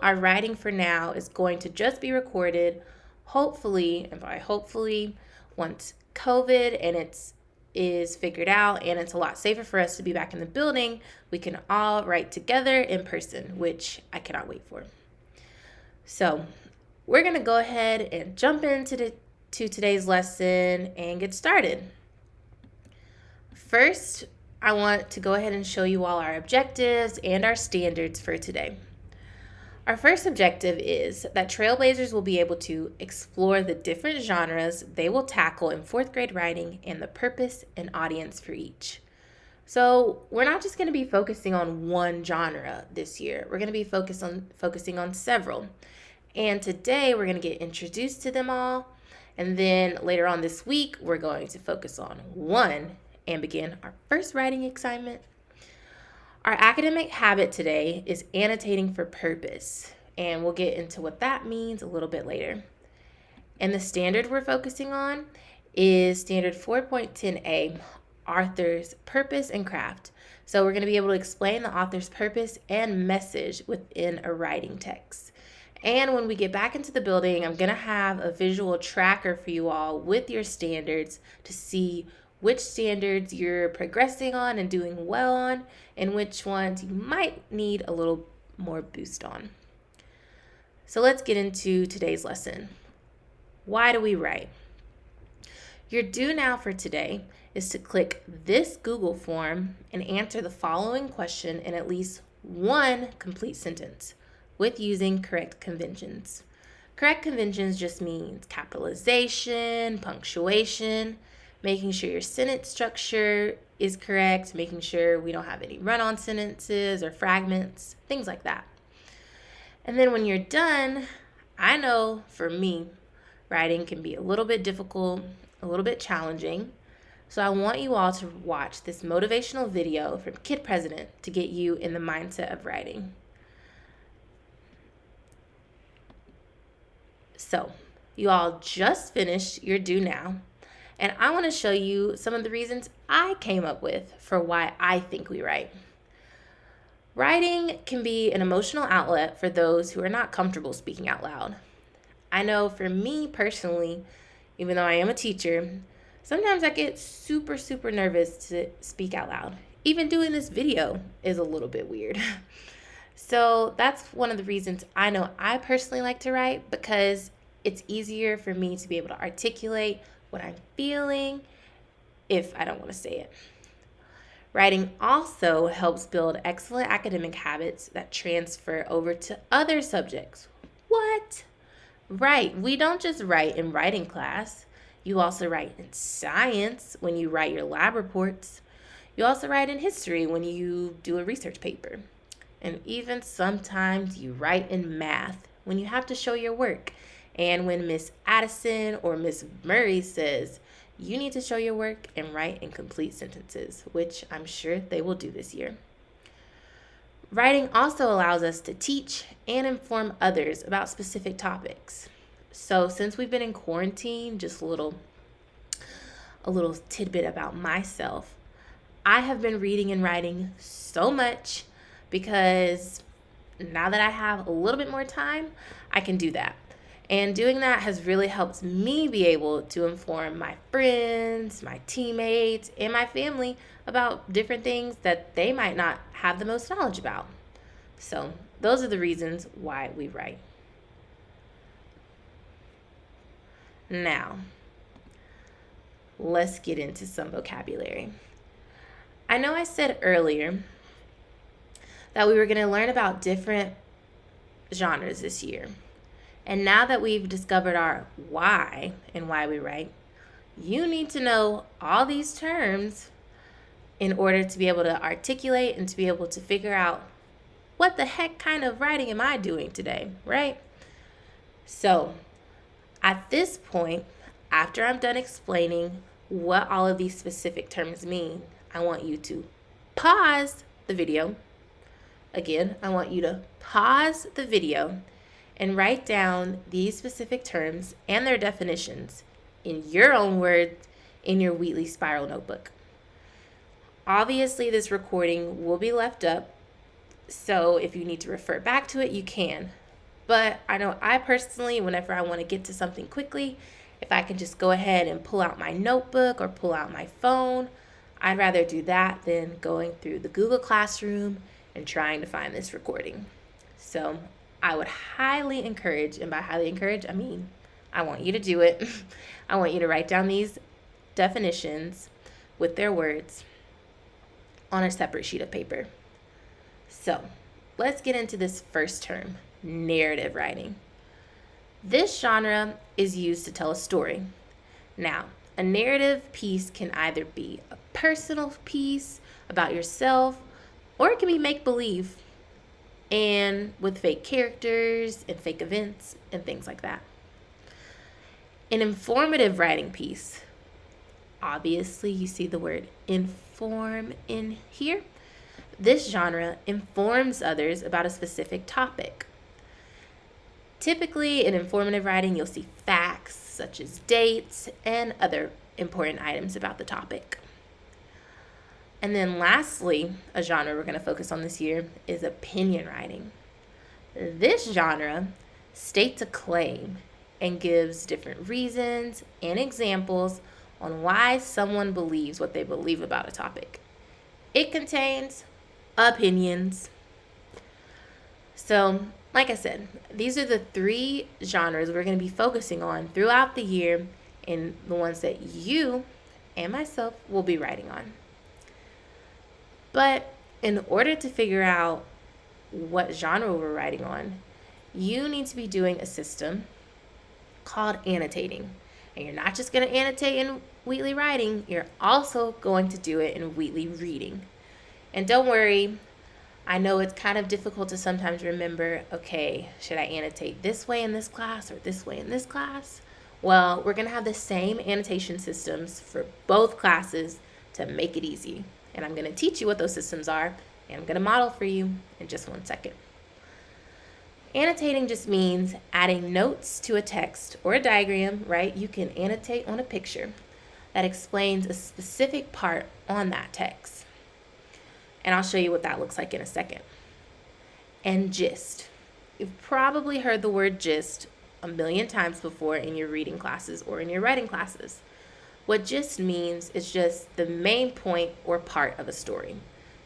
our writing for now is going to just be recorded, hopefully, and by hopefully, once COVID and it's is figured out and it's a lot safer for us to be back in the building, we can all write together in person, which I cannot wait for. So we're going to go ahead and jump into today's lesson and get started. First, I want to go ahead and show you all our objectives and our standards for today. Our first objective is that Trailblazers will be able to explore the different genres they will tackle in fourth grade writing and the purpose and audience for each. So we're not just going to be focusing on one genre this year. We're going to be focusing on several. And today we're going to get introduced to them all. And then later on this week, we're going to focus on one and begin our first writing assignment. Our academic habit today is annotating for purpose, and we'll get into what that means a little bit later. And the standard we're focusing on is standard 4.10a, author's purpose and craft. So we're going to be able to explain the author's purpose and message within a writing text. And when we get back into the building, I'm going to have a visual tracker for you all with your standards to see which standards you're progressing on and doing well on, and which ones you might need a little more boost on. So let's get into today's lesson. Why do we write? Your due now for today is to click this Google form and answer the following question in at least one complete sentence with using correct conventions. Correct conventions just means capitalization, punctuation, making sure your sentence structure is correct, making sure we don't have any run-on sentences or fragments, things like that. And then when you're done, I know for me, writing can be a little bit difficult, a little bit challenging. So I want you all to watch this motivational video from Kid President to get you in the mindset of writing. So you all just finished your due now. And I want to show you some of the reasons I came up with for why I think we write. Writing can be an emotional outlet for those who are not comfortable speaking out loud. I know for me personally, even though I am a teacher, sometimes I get super nervous to speak out loud. Even doing this video is a little bit weird. So that's one of the reasons I know I personally like to write, because it's easier for me to be able to articulate what I'm feeling if I don't want to say it. Writing also helps build excellent academic habits that transfer over to other subjects. What? Right, we don't just write in writing class. You also write in science when you write your lab reports. You also write in history when you do a research paper. And even sometimes you write in math when you have to show your work. And when Miss Addison or Miss Murray says, you need to show your work and write in complete sentences, which I'm sure they will do this year. Writing also allows us to teach and inform others about specific topics. So since we've been in quarantine, just a little tidbit about myself. I have been reading and writing so much because now that I have a little bit more time, I can do that. And doing that has really helped me be able to inform my friends, my teammates, and my family about different things that they might not have the most knowledge about. So those are the reasons why we write. Now, let's get into some vocabulary. I know I said earlier that we were going to learn about different genres this year. And now that we've discovered our why and why we write, you need to know all these terms in order to be able to articulate and to be able to figure out what the heck kind of writing am I doing today, right? So at this point, after I'm done explaining what all of these specific terms mean, I want you to pause the video. Again, I want you to pause the video and write down these specific terms and their definitions in your own words in your Wheatley Spiral notebook. Obviously, this recording will be left up, so if you need to refer back to it, you can. But I know I personally, whenever I want to get to something quickly, if I can just go ahead and pull out my notebook or pull out my phone, I'd rather do that than going through the Google Classroom and trying to find this recording. So I would highly encourage, and by highly encourage, I mean I want you to do it. I want you to write down these definitions with their words on a separate sheet of paper. So let's get into this first term, narrative writing. This genre is used to tell a story. Now, a narrative piece can either be a personal piece about yourself, or it can be make-believe and with fake characters and fake events and things like that. An informative writing piece, obviously you see the word inform in here. This genre informs others about a specific topic. Typically, in informative writing, you'll see facts such as dates and other important items about the topic. And then lastly, a genre we're going to focus on this year is opinion writing. This genre states a claim and gives different reasons and examples on why someone believes what they believe about a topic. It contains opinions. So, like I said, these are the 3 genres we're going to be focusing on throughout the year, and the ones that you and myself will be writing on. But in order to figure out what genre we're writing on, you need to be doing a system called annotating. And you're not just going to annotate in Wheatley writing, you're also going to do it in Wheatley reading. And don't worry, I know it's kind of difficult to sometimes remember, okay, should I annotate this way in this class or this way in this class? Well, we're going to have the same annotation systems for both classes to make it easy. And I'm going to teach you what those systems are, and I'm going to model for you in just one second. Annotating just means adding notes to a text or a diagram, right? You can annotate on a picture that explains a specific part on that text. And I'll show you what that looks like in a second. And gist. You've probably heard the word gist a million times before in your reading classes or in your writing classes. What gist means is just the main point or part of a story.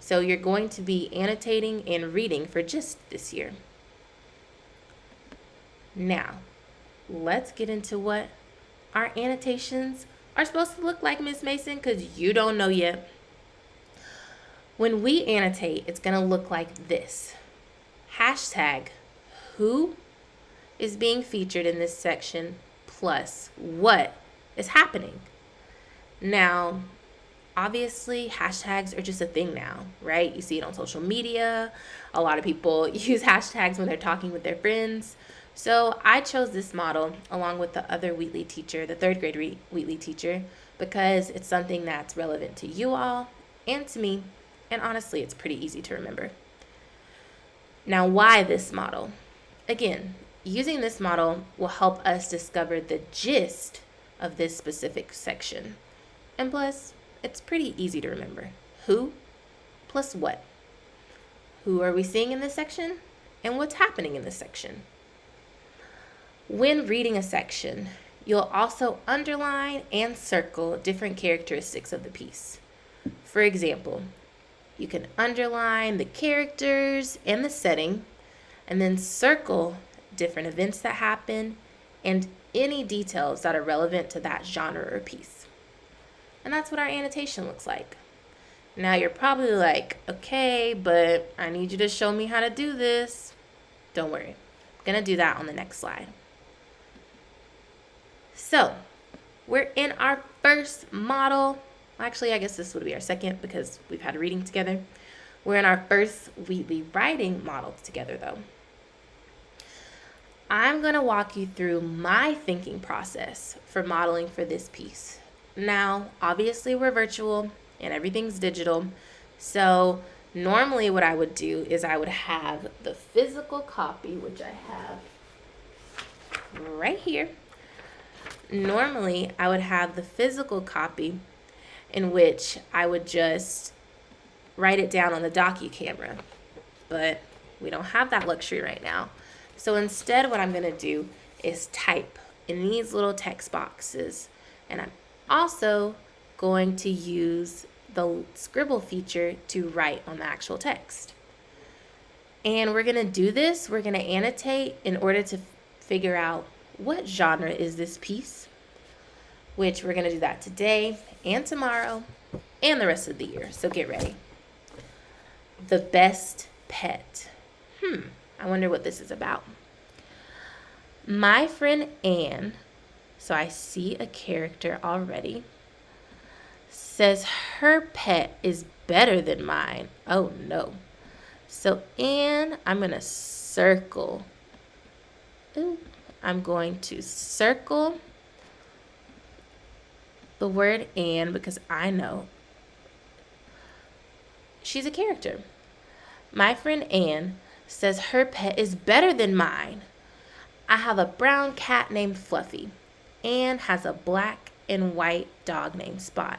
So you're going to be annotating and reading for gist this year. Now, let's get into what our annotations are supposed to look like, Miss Mason, because you don't know yet. When we annotate, it's going to look like this. Hashtag who is being featured in this section plus what is happening. Now, obviously, hashtags are just a thing now, right? You see it on social media. A lot of people use hashtags when they're talking with their friends. So I chose this model along with the other Wheatley teacher, the 3rd grade Wheatley teacher, because it's something that's relevant to you all and to me. And honestly, it's pretty easy to remember. Now, why this model? Again, using this model will help us discover the gist of this specific section. And plus, it's pretty easy to remember. Who plus what? Who are we seeing in this section? And what's happening in this section? When reading a section, you'll also underline and circle different characteristics of the piece. For example, you can underline the characters and the setting, and then circle different events that happen and any details that are relevant to that genre or piece. And that's what our annotation looks like. Now you're probably like, okay, but I need you to show me how to do this. Don't worry, I'm gonna do that on the next slide. So we're in our first model. Actually, I guess this would be our second because we've had a reading together. We're in our first Wheatley writing model together though. I'm going to walk you through my thinking process for modeling for this piece. Now, obviously we're virtual and everything's digital. So normally what I would do is I would have the physical copy, which I have right here. Normally I would have the physical copy in which I would just write it down on the docu camera, but we don't have that luxury right now. So instead, what I'm going to do is type in these little text boxes. And I'm also going to use the scribble feature to write on the actual text. And we're going to do this. We're going to annotate in order to figure out what genre is this piece, which we're going to do that today and tomorrow and the rest of the year. So get ready. The best pet. I wonder what this is about. My friend Anne, so I see a character already, says her pet is better than mine. Oh no. So Anne, I'm going to circle. I'm going to circle the word Anne because I know she's a character. My friend Anne says her pet is better than mine. I have a brown cat named Fluffy. Anne has a black and white dog named Spot.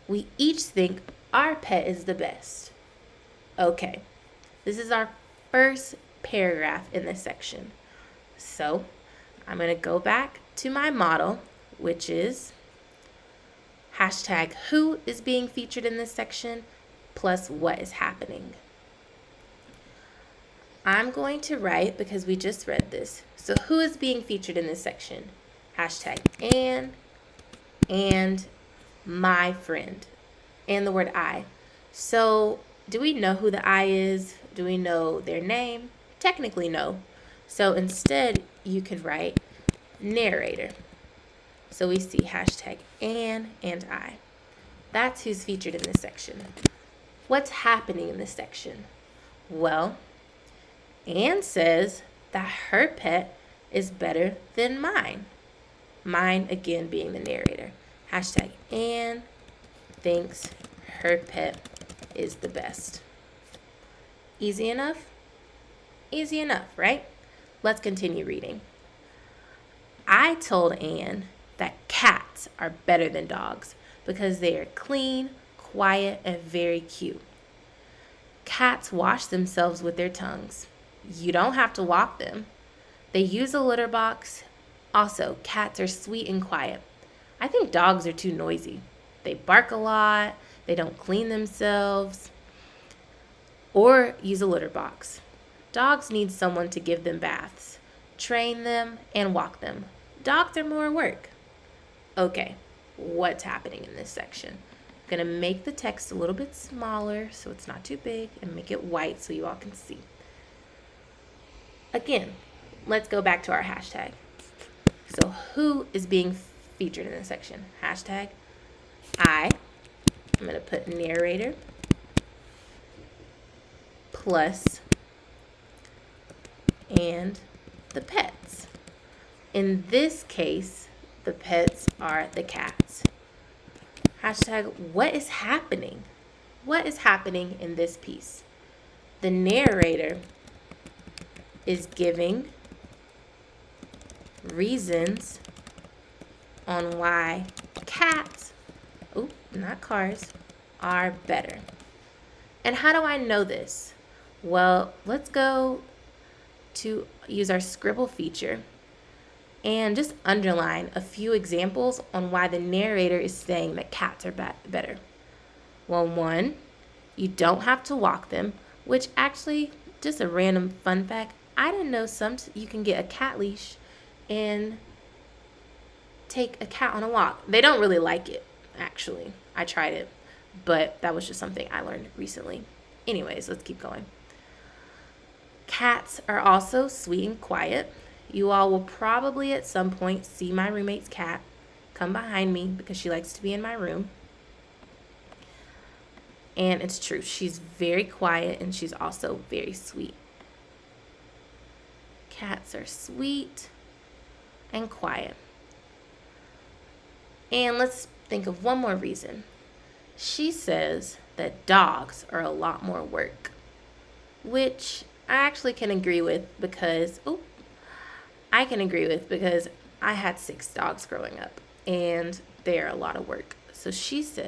We each think our pet is the best. Okay, this is our first paragraph in this section. So I'm going to go back to my model, which is hashtag who is being featured in this section plus what is happening. I'm going to write, because we just read this, so who is being featured in this section? Hashtag Anne and my friend and the word I. So do we know who the I is? Do we know their name? Technically no. So instead you could write narrator. So we see hashtag Anne and I. That's who's featured in this section. What's happening in this section? Well, Anne says that her pet is better than mine. Mine, again, being the narrator. Hashtag Anne thinks her pet is the best. Easy enough? Easy enough, right? Let's continue reading. I told Anne that cats are better than dogs because they are clean, quiet, and very cute. Cats wash themselves with their tongues. You don't have to walk them. They use a litter box. Also, cats are sweet and quiet. I think dogs are too noisy. They bark a lot. They don't clean themselves or use a litter box. Dogs need someone to give them baths, train them, and walk them. Dogs are more work. Okay, what's happening in this section? I'm going to make the text a little bit smaller so it's not too big and make it white so you all can see. Again, let's go back to our hashtag. So who is being featured in this section? Hashtag I'm going to put narrator plus and the pets. In this case, the pets are the cats. Hashtag what is happening? What is happening in this piece? The narrator is giving reasons on why cats, not cars, are better. And how do I know this? Well, let's go to use our scribble feature and just underline a few examples on why the narrator is saying that cats are better. Well, one, you don't have to walk them, which actually, just a random fun fact, I didn't know you can get a cat leash and take a cat on a walk. They don't really like it, actually. I tried it, but that was just something I learned recently. Anyways, let's keep going. Cats are also sweet and quiet. You all will probably at some point see my roommate's cat come behind me because she likes to be in my room. And it's true. She's very quiet and she's also very sweet. Cats are sweet and quiet. And let's think of one more reason. She says that dogs are a lot more work, which I actually can agree with because I had 6 dogs growing up and they're a lot of work. So she says